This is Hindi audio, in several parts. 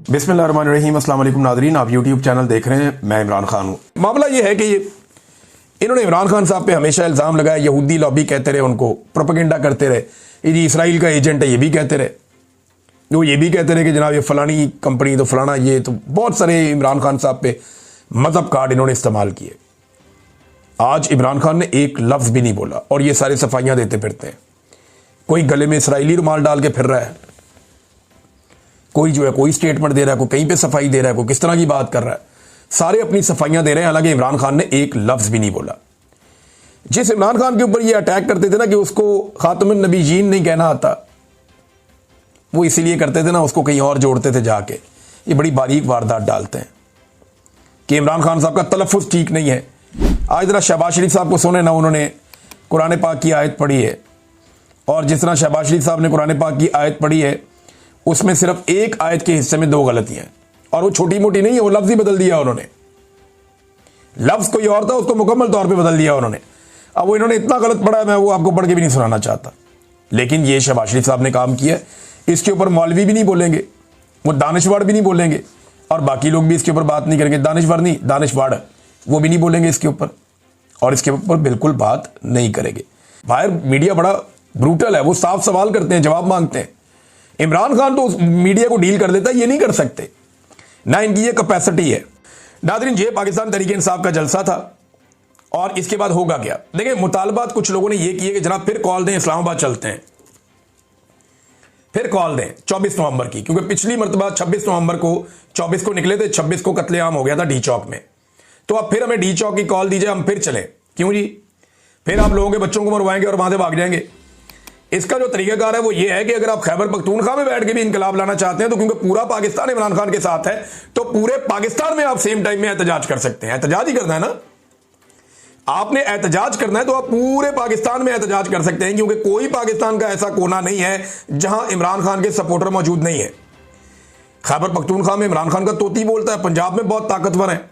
बिस्मिल्लाहिर्रहमानिर्रहीम। अस्सलाम वालेकुम नाज़रीन, आप यूट्यूब चैनल देख रहे हैं। मैं इमरान खान हूँ। मामला ये है कि इन्होंने इमरान खान साहब पे हमेशा इल्ज़ाम लगाया, यहूदी लॉबी कहते रहे, उनको प्रोपेगेंडा करते रहे, ये इसराइल का एजेंट है, ये भी कहते रहे, वो ये भी कहते रहे कि जनाब ये फलानी कंपनी तो फलाना ये, तो बहुत सारे इमरान खान साहब पे मजहब कार्ड इन्होंने इस्तेमाल किए। आज इमरान खान ने एक लफ्ज़ भी नहीं बोला और ये सारे सफाइयाँ देते फिरते हैं। कोई गले में इसराइली रुमाल डाल के फिर रहा है, कोई जो है कोई स्टेटमेंट दे रहा है, कोई कहीं पे सफाई दे रहा है, कोई किस तरह की बात कर रहा है, सारे अपनी सफाइयां दे रहे हैं। हालांकि इमरान खान ने एक लफ्ज भी नहीं बोला। जिस इमरान खान के ऊपर ये अटैक करते थे ना कि उसको खातमुन नबीयीन नहीं कहना आता, वो इसीलिए करते थे ना, उसको कहीं और जोड़ते थे जाके। ये बड़ी बारीक वारदात डालते हैं कि इमरान खान साहब का तलफ़ुज़ ठीक नहीं है। आज जरा शहबाज शरीफ साहब को सुने ना, उन्होंने कुरान पाक की आयत पढ़ी है और जिस तरह शहबाज शरीफ साहब ने कुरान पाक की आयत पढ़ी है उसमें सिर्फ एक आयत के हिस्से में दो गलतियां हैं, और वो छोटी मोटी नहीं है, वो लफ्ज ही बदल दिया उन्होंने। लफ्ज कोई और था, उसको मुकम्मल तौर पे बदल दिया उन्होंने। अब वो इन्होंने इतना गलत पढ़ा है, मैं वो आपको पढ़ के भी नहीं सुनाना चाहता, लेकिन ये शहबाज शरीफ साहब ने काम किया। इसके ऊपर मौलवी भी नहीं बोलेंगे, वो दानिशवाड़ भी नहीं बोलेंगे, और बाकी लोग भी इसके ऊपर बात नहीं करेंगे। दानिशवर नहीं, दानिशवाड़, वो भी नहीं बोलेंगे इसके ऊपर, और इसके ऊपर बिल्कुल बात नहीं करेंगे। बाहर मीडिया बड़ा ब्रूटल है, वो साफ सवाल करते हैं, जवाब मांगते हैं। इमरान खान तो उस मीडिया को डील कर देता है, ये नहीं कर सकते, ना इनकी ये कैपेसिटी है। नाज़रीन, ये पाकिस्तान तहरीक इंसाफ का जलसा था और इसके बाद होगा क्या? देखिए, मुतालबात कुछ लोगों ने ये किए कि जनाब फिर कॉल दें, इस्लामाबाद चलते हैं, फिर कॉल दें 24 नवंबर की, क्योंकि पिछली मरतबा 26 नवंबर को 24 को निकले थे, 26 को कत्लेआम हो गया था डी चौक में। तो अब फिर हमें डी चौक की कॉल दीजिए, हम फिर चलें। क्यों जी? फिर आप लोगों के बच्चों को मरवाएंगे और वहां से भाग जाएंगे। इसका जो तरीकाकार है वो ये है कि अगर आप खैबर पख्तूनख्वा में बैठ के भी इनकलाब लाना चाहते हैं, तो क्योंकि पूरा पाकिस्तान इमरान खान के साथ है, तो पूरे पाकिस्तान में आप सेम टाइम में एहतजाज कर सकते हैं। एहतजाज ही करना है ना, आपने एहतजाज करना है तो आप पूरे पाकिस्तान में एहतजाज कर सकते हैं, क्योंकि कोई पाकिस्तान का ऐसा कोना नहीं है जहां इमरान खान के सपोर्टर मौजूद नहीं है। खैबर पख्तूनख्वा में इमरान खान का तोती बोलता है, पंजाब में बहुत ताकतवर है।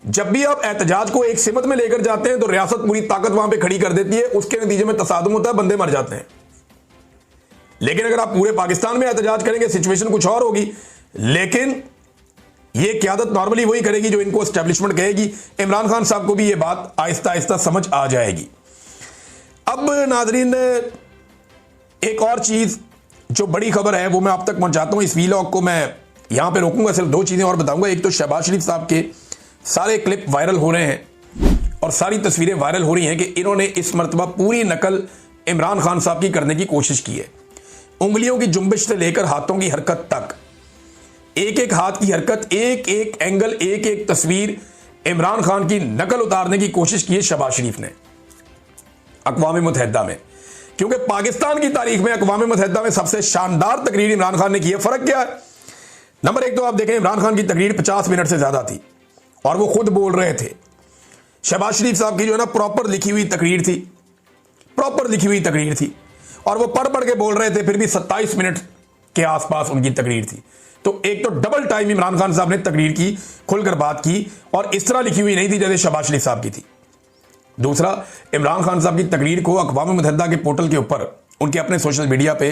जब भी आप एहतजाज को एक सिमत में लेकर जाते हैं तो रियासत पूरी ताकत वहां पे खड़ी कर देती है, उसके नतीजे में तसादुम होता है, बंदे मर जाते हैं। लेकिन अगर आप पूरे पाकिस्तान में एहतजाज करेंगे, सिचुएशन कुछ और होगी। लेकिन ये क़यादत नॉर्मली वही करेगी जो इनको एस्टेब्लिशमेंट कहेगी। इमरान खान साहब को भी ये बात आहिस्ता आहिस्ता समझ आ जाएगी। अब नाजरीन, एक और चीज जो बड़ी खबर है वो मैं आप तक पहुंचाता हूं। इस वीलॉग को मैं यहां पे रोकूंगा, सिर्फ दो चीजें और बताऊंगा। एक तो शहबाज शरीफ साहब के सारे क्लिप वायरल हो रहे हैं और सारी तस्वीरें वायरल हो रही हैं कि इन्होंने इस मरतबा पूरी नकल इमरान खान साहब की करने की कोशिश की है। उंगलियों की जुम्बिश से लेकर हाथों की हरकत तक, एक एक हाथ की हरकत, एक एक एंगल, एक एक तस्वीर, इमरान खान की नकल उतारने की कोशिश की है शहबाज शरीफ ने अक़वाम मुत्तहिदा में। क्योंकि पाकिस्तान की तारीख में अक़वाम मुत्तहिदा में सबसे शानदार तकरीर इमरान खान ने की है। फर्क क्या है? नंबर एक तो आप देखें, इमरान खान की तकरीर 50 मिनट से ज्यादा थी और वो खुद बोल रहे थे। शहबाज शरीफ साहब की जो है ना प्रॉपर लिखी हुई तकरीर थी, प्रॉपर लिखी हुई तकरीर थी, और वो पढ़ पढ़ के बोल रहे थे, फिर भी 27 मिनट के आसपास उनकी तकरीर थी। तो एक तो डबल टाइम इमरान खान साहब ने तकरीर की, खुलकर बात की, और इस तरह लिखी हुई नहीं थी जैसे शहबाज शरीफ साहब की थी। दूसरा, इमरान खान साहब की तकरीर को अक़वाम मुत्तहिदा के पोर्टल के ऊपर, उनके अपने सोशल मीडिया पे,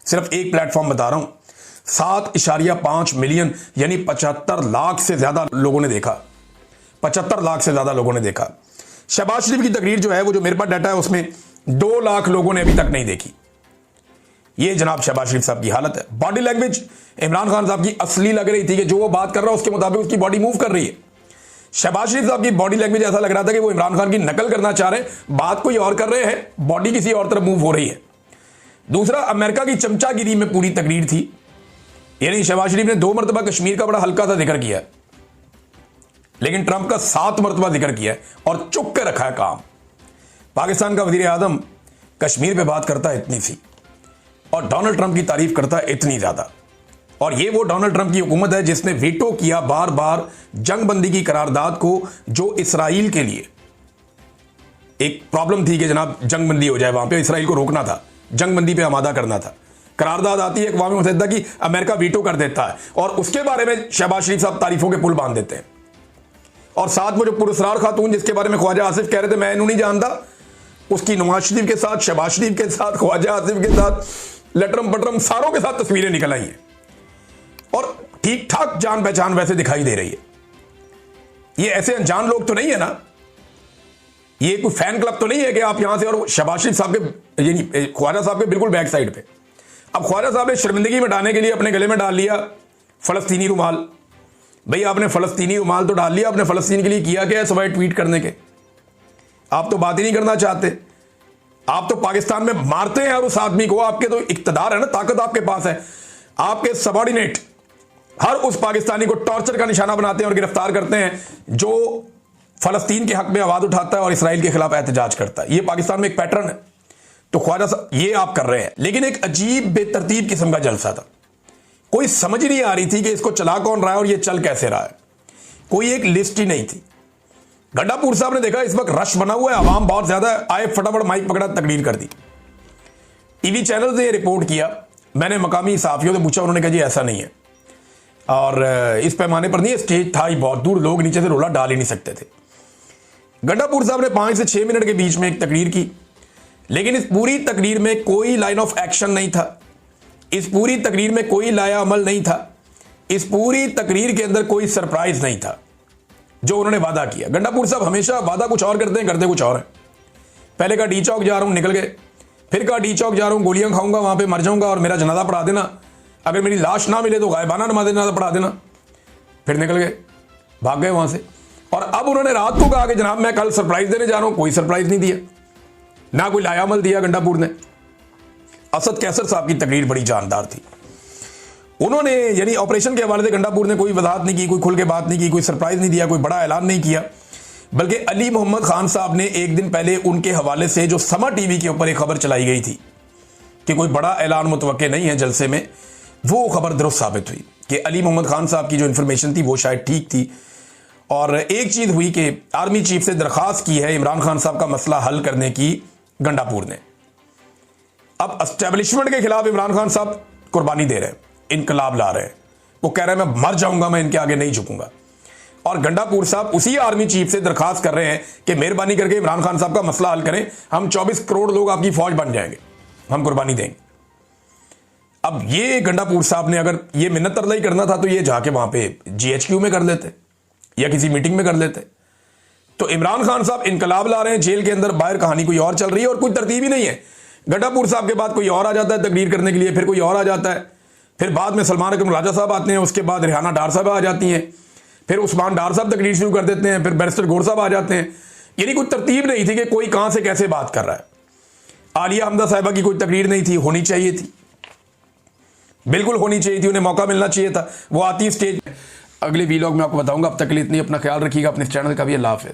सिर्फ एक प्लेटफॉर्म बता रहा हूं, 7.5 मिलियन यानी 75 लाख से ज्यादा लोगों ने देखा। 75 लाख से ज्यादा लोगों ने देखा। शहबाज शरीफ की तकरीर जो है, वो जो मेरे पास डाटा है उसमें 2 लाख लोगों ने अभी तक नहीं देखी। ये जनाब शहबाज शरीफ साहब की हालत है। बॉडी लैंग्वेज इमरान खान साहब की असली लग रही थी कि जो वो बात कर रहा है उसके मुताबिक उसकी बॉडी मूव कर रही है। शहबाज शरीफ साहब की बॉडी लैंग्वेज ऐसा लग रहा था कि वो इमरान खान की नकल करना चाह रहे हैं, बात कोई और कर रहे हैं, बॉडी किसी और तरफ मूव हो रही है। दूसरा, अमेरिका की चमचागिरी में पूरी तकरीर थी, यानी शहबाज शरीफ ने 2 मरतबा कश्मीर का बड़ा हल्का सा जिक्र किया, लेकिन ट्रंप का 7 मरतबा जिक्र किया और चुप के रखा है काम। पाकिस्तान का वजीर आजम कश्मीर पे बात करता है इतनी सी, और डोनाल्ड ट्रंप की तारीफ करता है इतनी ज्यादा। और ये वो डोनाल्ड ट्रंप की हुकूमत है जिसने वीटो किया बार बार जंगबंदी की करारदाद को, जो इसराइल के लिए एक प्रॉब्लम थी कि जनाब जंगबंदी हो जाए, वहां पे इसराइल को रोकना था, जंगबंदी पे आमादा करना था। करारदाद आती है अक़वाम मुत्तहिदा की, अमेरिका वीटो कर देता है, और उसके बारे में शहबाज शरीफ साहब तारीफों के पुल बांध देते हैं। और साथ में जो पुरस्कार खातून जिसके बारे में ख्वाजा आसिफ कह रहे थे मैं इन्हों नहीं जानता, उसकी नवाज शरीफ के साथ, शहबाज शरीफ के साथ, ख्वाजा आसिफ के साथ, लटरम पटरम सारों के साथ तस्वीरें निकल आई हैं। और ठीक ठाक जान पहचान वैसे दिखाई दे रही है। ये ऐसे अनजान लोग तो नहीं है ना, ये कोई फैन क्लब तो नहीं है कि आप यहां से, और शहबाज शरीफ साहब के यानी ख्वाजा साहब के बिल्कुल बैक साइड पे, अब ख्वाजा साहब ने शर्मिंदगी में डालने के लिए अपने गले में डाल लिया फलस्तीनी रुमाल। भाई आपने फलस्तीनी रुमाल तो डाल लिया, आपने फलस्तीन के लिए किया क्या है सवाए ट्वीट करने के? आप तो बात ही नहीं करना चाहते, आप तो पाकिस्तान में मारते हैं और उस आदमी को, आपके तो इक्तदार है ना, ताकत आपके पास है, आपके सबॉर्डिनेट हर उस पाकिस्तानी को टॉर्चर का निशाना बनाते हैं और गिरफ्तार करते हैं जो फलस्तीन के हक में आवाज उठाता है और इसराइल के खिलाफ एहतजाज करता है। ये पाकिस्तान में एक पैटर्न है। तो ख्वाजा साहब ये आप कर रहे हैं, लेकिन एक अजीब बेतरतीब किस्म का जलसा था। कोई समझ नहीं आ रही थी कि इसको चला कौन रहा है और ये चल कैसे रहा है। कोई एक लिस्ट ही नहीं थी। गंडापुर साहब ने देखा इस वक्त रश बना हुआ है, आवाम बहुत ज्यादा है, आए फटाफट माइक पकड़ा, तकरीर कर दी। टीवी चैनल से रिपोर्ट किया, मैंने मकामी सहाफियों से पूछा, उन्होंने कहा जी ऐसा नहीं है और इस पैमाने पर नहीं है, स्टेज था ही बहुत दूर, लोग नीचे से रोला डाल ही नहीं सकते थे। गंडापुर साहब ने 5 से 6 मिनट के बीच में एक तकरीर की, लेकिन इस पूरी तकरीर में कोई लाइन ऑफ एक्शन नहीं था, इस पूरी तकरीर में कोई लाया अमल नहीं था, इस पूरी तकरीर के अंदर कोई सरप्राइज नहीं था जो उन्होंने वादा किया। गंडापुर साहब हमेशा वादा कुछ और करते हैं, करते कुछ और है। पहले कहा डी चौक जा रहा हूं, निकल गए, फिर कहा डी चौक जा रहा हूं, गोलियां खाऊंगा, वहां पे मर जाऊंगा और मेरा जनाजा पढ़ा देना, अगर मेरी लाश ना मिले तो गायबाना नमाज जनाजा पढ़ा देना, फिर निकल गए, भाग गए वहां से। और अब उन्होंने रात को कहा कि जनाब मैं कल सरप्राइज देने जा रहा हूं, कोई सरप्राइज नहीं दिया, ना कोई लाया अमल दिया गंडापुर ने। असद कैसर साहब की तकरीर बड़ी जानदार थी, उन्होंने यानी ऑपरेशन के हवाले से गंडापुर ने कोई वजाहत नहीं की, कोई खुल के बात नहीं की, कोई सरप्राइज नहीं दिया, कोई बड़ा ऐलान नहीं किया, बल्कि अली मोहम्मद खान साहब ने एक दिन पहले उनके हवाले से जो समा टीवी के ऊपर एक खबर चलाई गई थी कि कोई बड़ा ऐलान मुतवक्के नहीं है जलसे में, वो खबर दुरुस्त साबित हुई कि अली मोहम्मद खान साहब की जो इंफॉर्मेशन थी वो शायद ठीक थी। और एक चीज हुई कि आर्मी चीफ से दरखास्त की है इमरान खान साहब का मसला हल करने की गंडापुर ने। अब एस्टेब्लिशमेंट के खिलाफ इमरान खान साहब कुर्बानी दे रहे हैं, इनकलाब ला रहे हैं, वो कह रहे हैं मैं मर जाऊंगा, मैं इनके आगे नहीं झुकूंगा। और गंडापुर साहब उसी आर्मी चीफ से दरखास्त कर रहे हैं कि मेहरबानी करके इमरान खान साहब का मसला हल करें, हम 24 करोड़ लोग आपकी फौज बन जाएंगे, हम कुर्बानी देंगे। अब ये गंडापुर साहब ने अगर ये मिन्नत तरलाई करना था तो ये जाके वहां पे GHQ में कर लेते या किसी मीटिंग में कर लेते। तो इमरान खान साहब इनकलाब ला रहे हैं, जेल के अंदर बाहर कहानी कोई और चल रही है और कोई तरतीब ही नहीं है। गंडापुर साहब के बाद कोई और आ जाता है तकरीर करने के लिए, फिर कोई और आ जाता है, फिर बाद में सलमान अकरम राजा साहब आते हैं, उसके बाद रिहाना डार साहब आ जाती हैं, फिर उस्मान डार साहब तकरीर शुरू कर देते हैं, फिर बैरिस्टर गौर साहब आ जाते हैं। यानी कोई तरतीब नहीं थी कि कोई कहां से कैसे बात कर रहा है। आलिया हमदा साहिबा की कोई तकरीर नहीं थी, होनी चाहिए थी, बिल्कुल होनी चाहिए थी, उन्हें मौका मिलना चाहिए था, वो आती स्टेज। अगले वीलॉग में आपको बताऊंगा। अब तक के लिए इतनी, अपना ख्याल रखिएगा, अपने चैनल का भी। अल्लाह हाफ़िज़।